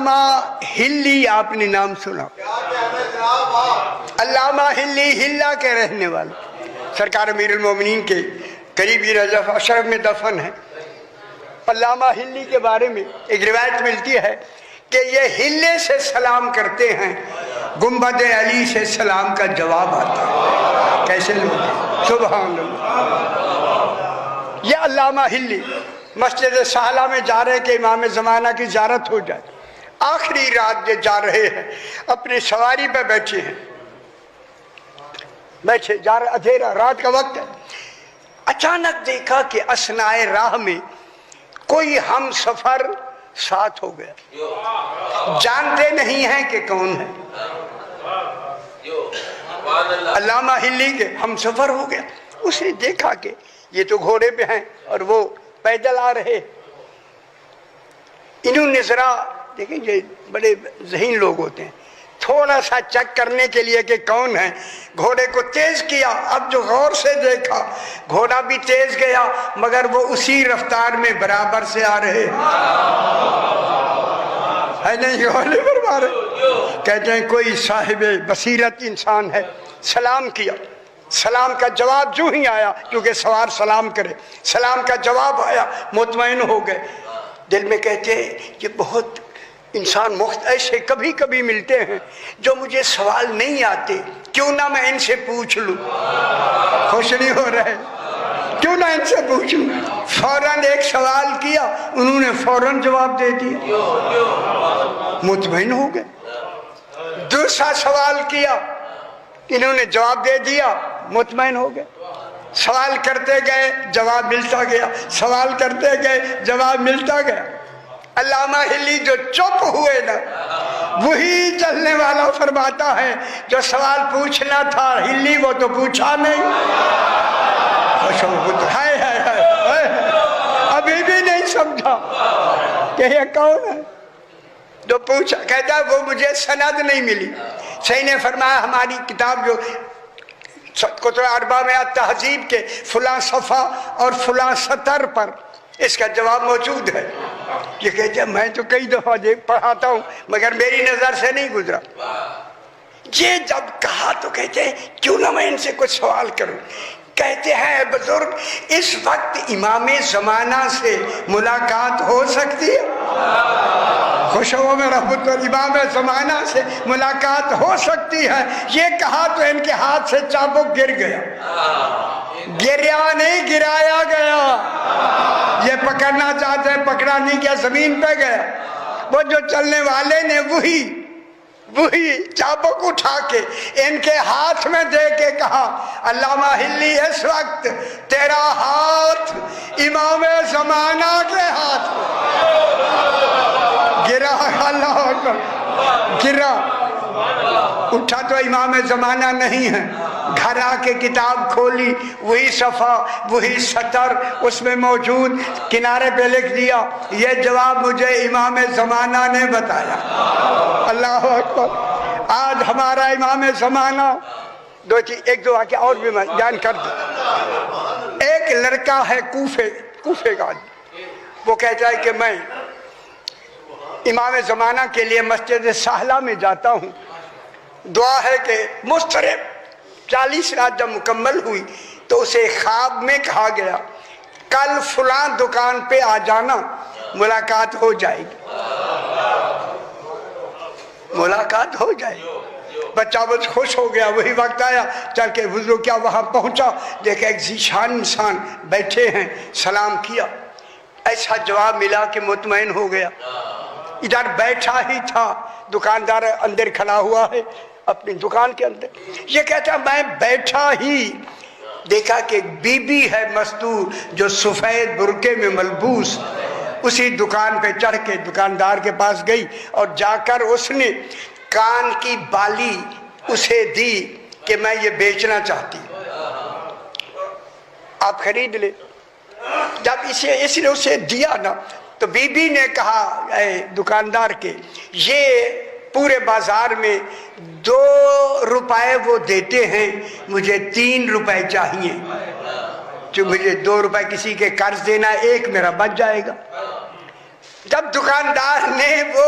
علامہ ہلی آپ نے نام سنا؟ علامہ ہلی ہلا کے رہنے والے، سرکار امیر المومنین کے قریبی رجب اشرف میں دفن ہے۔ علامہ ہلی کے بارے میں ایک روایت ملتی ہے کہ یہ ہلے سے سلام کرتے ہیں، گنبد علی سے سلام کا جواب آتا ہے۔ کیسے لوگ ہیں، سبحان اللہ۔ یہ علامہ ہلی مسجد سہلہ میں جا رہے کہ امام زمانہ کی زیارت ہو جائے، آخری رات یہ جا رہے ہیں، اپنی سواری پہ بیٹھے ہیں، بیٹھے جا رہے، اندھیرا رات کا وقت ہے۔ اچانک دیکھا کہ اثناء راہ میں کوئی ہم سفر ساتھ ہو گیا، جانتے نہیں ہیں کہ کون ہے۔ علامہ ہلی کے ہم سفر ہو گیا، اس نے دیکھا کہ یہ تو گھوڑے پہ ہیں اور وہ پیدل آ رہے۔ انہوں نے ذرا دیکھیں، یہ بڑے ذہین لوگ ہوتے ہیں، تھوڑا سا چیک کرنے کے لیے کہ کون ہے، گھوڑے کو تیز کیا۔ اب جو غور سے دیکھا، گھوڑا بھی تیز گیا مگر وہ اسی رفتار میں برابر سے آ رہے ہے نہیں، گھوڑے پر مارے۔ کہتے ہیں کوئی صاحب بصیرت انسان ہے، سلام کیا، سلام کا جواب جو ہی آیا، کیونکہ سوار سلام کرے، سلام کا جواب آیا، مطمئن ہو گئے۔ دل میں کہتے ہیں یہ بہت انسان ایسے کبھی کبھی ملتے ہیں جو مجھے سوال نہیں آتے، کیوں نہ میں ان سے پوچھ لوں۔ خوش نہیں ہو رہے، کیوں نہ ان سے پوچھ لوں۔ فوراً ایک سوال کیا، انہوں نے فوراً جواب دے دیا، مطمئن ہو گئے۔ دوسرا سوال کیا، انہوں نے جواب دے دیا، مطمئن ہو گئے۔ سوال کرتے گئے، جواب ملتا گیا، سوال کرتے گئے، جواب ملتا گیا۔ علامہ ہلی جو چپ ہوئے نا، وہی چلنے والا فرماتا ہے جو سوال پوچھنا تھا ہلی وہ تو پوچھا نہیں۔ ابھی بھی نہیں سمجھا کہ یہ کون ہے جو پوچھا۔ کہتا ہے وہ مجھے سند نہیں ملی۔ صحیح نے فرمایا ہماری کتاب جو کتب اربعہ میں تہذیب کے فلاں صفحہ اور فلاں سطر پر اس کا جواب موجود ہے۔ یہ کہتے ہیں میں تو کئی دفعہ پڑھاتا ہوں مگر میری نظر سے نہیں گزرا۔ یہ جب کہا تو کہتے ہیں کیوں نہ میں ان سے کچھ سوال کروں۔ کہتے ہیں بزرگ اس وقت امام زمانہ سے ملاقات ہو سکتی ہے؟ خوش ہو میرا پتر، امام زمانہ سے ملاقات ہو سکتی ہے؟ یہ کہا تو ان کے ہاتھ سے چابک گر گیا، گریا نہیں گرایا گیا۔ یہ پکڑنا چاہتے ہیں، پکڑا نہیں گیا، زمین پہ گیا۔ وہ جو چلنے والے نے وہی چابک اٹھا کے ان کے ہاتھ میں دے کے کہا علامہ ہلی اس وقت تیرا ہاتھ امام زمانہ کے ہاتھ گرا۔ اللہ اکبر، گرا، اٹھا تو امام زمانہ نہیں ہے۔ گھر آ کے کتاب کھولی، وہی صفحہ وہی سطر اس میں موجود، کنارے پہ لکھ دیا یہ جواب مجھے امام زمانہ نے بتایا۔ اللہ اکبر۔ آج ہمارا امام زمانہ ایک دو واقعہ اور بھی میں بیان کر دوں۔ ایک لڑکا ہے کوفے کا، وہ کہتا ہے کہ میں امام زمانہ کے لیے مسجد سہلہ میں جاتا ہوں، دعا ہے کہ مسترب 40 رات جب مکمل ہوئی تو اسے خواب میں کہا گیا کل فلاں دکان پہ آ جانا، ملاقات ہو جائے گی، ملاقات ہو جائے گی۔ بچہ بس خوش ہو گیا، وہی وقت آیا، چل کے وضو کیا، وہاں پہنچا، دیکھا ایک ذیشان انسان بیٹھے ہیں، سلام کیا، ایسا جواب ملا کہ مطمئن ہو گیا۔ ادھر بیٹھا ہی تھا، دکاندار اندر کھڑا ہوا ہے اپنی دکان کے اندر۔ یہ کہتا میں بیٹھا ہی دیکھا کہ بی بی ہے مستور جو سفید برقعے میں ملبوس، اسی دکان پہ چڑھ کے دکاندار کے پاس گئی اور جا کر اس نے کان کی بالی اسے دی کہ میں یہ بیچنا چاہتی ہوں، آپ خرید لے۔ جب اس نے اسے دیا نا تو بی بی نے کہا اے دکاندار کے یہ پورے بازار میں 2 روپے وہ دیتے ہیں، مجھے 3 روپے چاہیے، جو مجھے 2 روپے کسی کے قرض دینا، 1 میرا بچ جائے گا۔ جب دکاندار نے وہ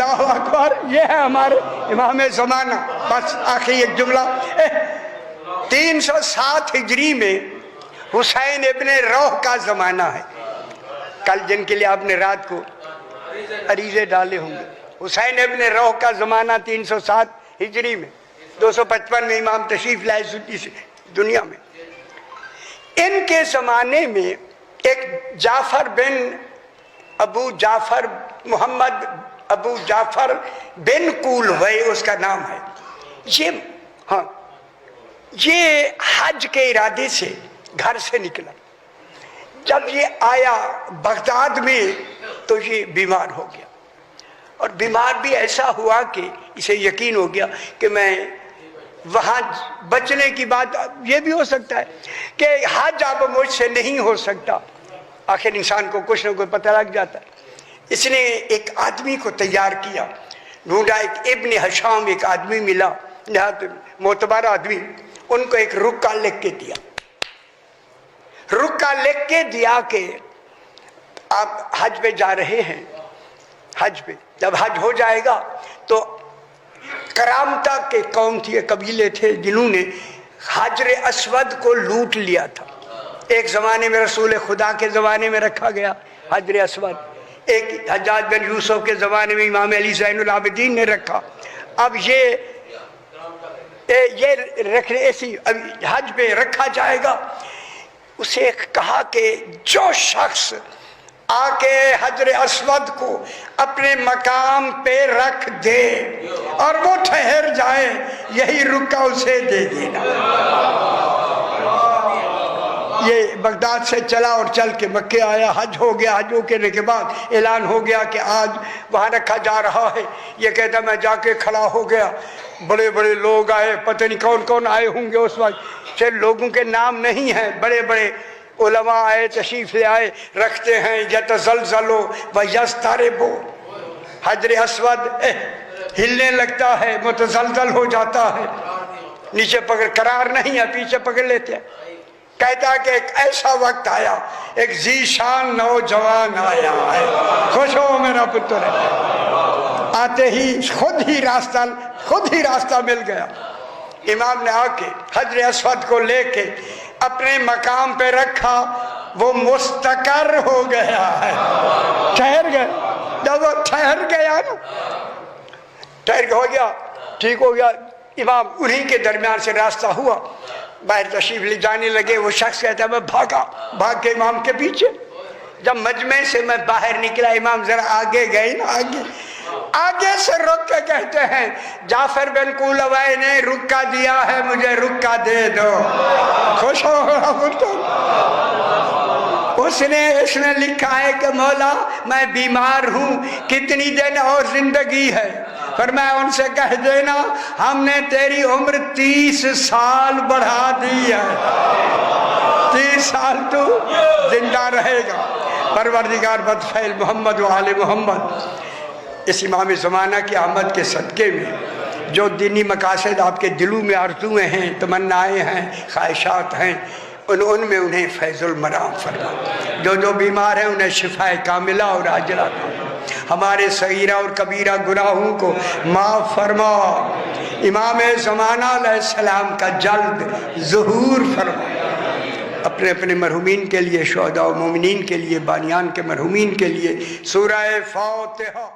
اللہ اکبر، یہ ہے ہمارے امام زمانہ۔ بس آخری ایک جملہ، 307 ہجری میں حسین ابن روح کا زمانہ ہے۔ کل جن کے لیے آپ نے رات کو عریضے ڈالے ہوں گے، حسین ابن روح کا زمانہ 307 ہجری میں، 255 میں امام تشریف لائے اس دنیا میں۔ ان کے زمانے میں ایک جعفر بن ابو جعفر، محمد ابو جعفر بن قولوی اس کا نام ہے، یہ حج کے ارادے سے گھر سے نکلا۔ جب یہ آیا بغداد میں تو یہ بیمار ہو گیا، اور بیمار بھی ایسا ہوا کہ اسے یقین ہو گیا کہ میں وہاں بچنے کی بات یہ بھی ہو سکتا ہے کہ حج اب مجھ سے نہیں ہو سکتا، آخر انسان کو کچھ نہ کچھ پتہ لگ جاتا ہے۔ اس نے ایک آدمی کو تیار کیا، ڈھونڈا، ایک ابن حشام ایک آدمی ملا، نہایت معتبر آدمی، ان کو ایک رکا لکھ کے دیا، رکا لکھ کے دیا کہ آپ حج پہ جا رہے ہیں، حج پہ جب حج ہو جائے گا تو کرامتا کے قوم تھی، قبیلے تھے جنہوں نے حجر اسود کو لوٹ لیا تھا۔ ایک زمانے میں رسول خدا کے زمانے میں رکھا گیا حجر اسود، ایک حجاج بن یوسف کے زمانے میں امام علی زین العابدین نے رکھا۔ اب یہ رکھنے ایسی حج پہ رکھا جائے گا۔ اسے کہا کہ جو شخص آ کے حجر اسود کو اپنے مقام پہ رکھ دے اور وہ ٹھہر جائے، یہی رکا اسے دے دینا۔ یہ بغداد سے چلا اور چل کے مکے آیا، حج ہو گیا۔ حج ہو کے بعد اعلان ہو گیا کہ آج وہاں رکھا جا رہا ہے۔ یہ کہتا میں جا کے کھڑا ہو گیا، بڑے بڑے لوگ آئے، پتہ نہیں کون کون آئے ہوں گے اس وقت، سے لوگوں کے نام نہیں ہیں، بڑے بڑے علماء آئے، تشریف لے آئے، رکھتے ہیں یتزلزلو و یضطربو، حجر اسود ہلنے لگتا ہے، متزلزل ہو جاتا ہے، نیچے پکڑ، قرار نہیں ہے، پیچھے پکڑ لیتے ہیں۔ کہتا کہ ایک ایسا وقت آیا، ایک ذیشان نوجوان آیا ہے، خوش ہو میرا پتر ہے، آتے ہی خود ہی راستہ مل گیا۔ امام نے آ کے حجر اسود کو لے کے اپنے مقام پہ رکھا، وہ مستقر ہو گیا ہے، ٹھہر گیا۔ جب وہ ٹھہر گیا نا، ٹھہر ہو گیا، ٹھیک ہو گیا، امام انہی کے درمیان سے راستہ ہوا، باہر تشریف لے جانے لگے۔ وہ شخص کہتا ہے میں بھاگ کے امام کے پیچھے۔ جب مجمع سے میں باہر نکلا، امام ذرا آگے گئے نا، آگے سے رک کے کہتے ہیں جعفر بن قولوی نے رکا دیا ہے، مجھے رکا دے دو۔ خوش ہو اس نے لکھا ہے کہ مولا میں بیمار ہوں، کتنی دن اور زندگی ہے؟ فرمایا ان سے کہہ دینا ہم نے تیری عمر 30 سال بڑھا دی ہے، 30 سال تو زندہ رہے گا۔ پروردگار بدفعل محمد و آل محمد اس امام زمانہ کی آمد کے صدقے میں جو دینی مقاصد آپ کے دلوں میں آرزویں ہیں، تمنائیں ہیں، خواہشات ہیں، ان میں انہیں فیض المرام فرما۔ جو بیمار ہیں انہیں شفا کاملہ اور عاجلہ فرما۔ ہمارے صغیرہ اور کبیرہ گناہوں کو معاف فرما۔ امام زمانہ علیہ السلام کا جلد ظہور فرما۔ اپنے مرحومین کے لیے، شہداء و مومنین کے لیے، بانیان کے مرحومین کے لیے سورہ فاتحہ۔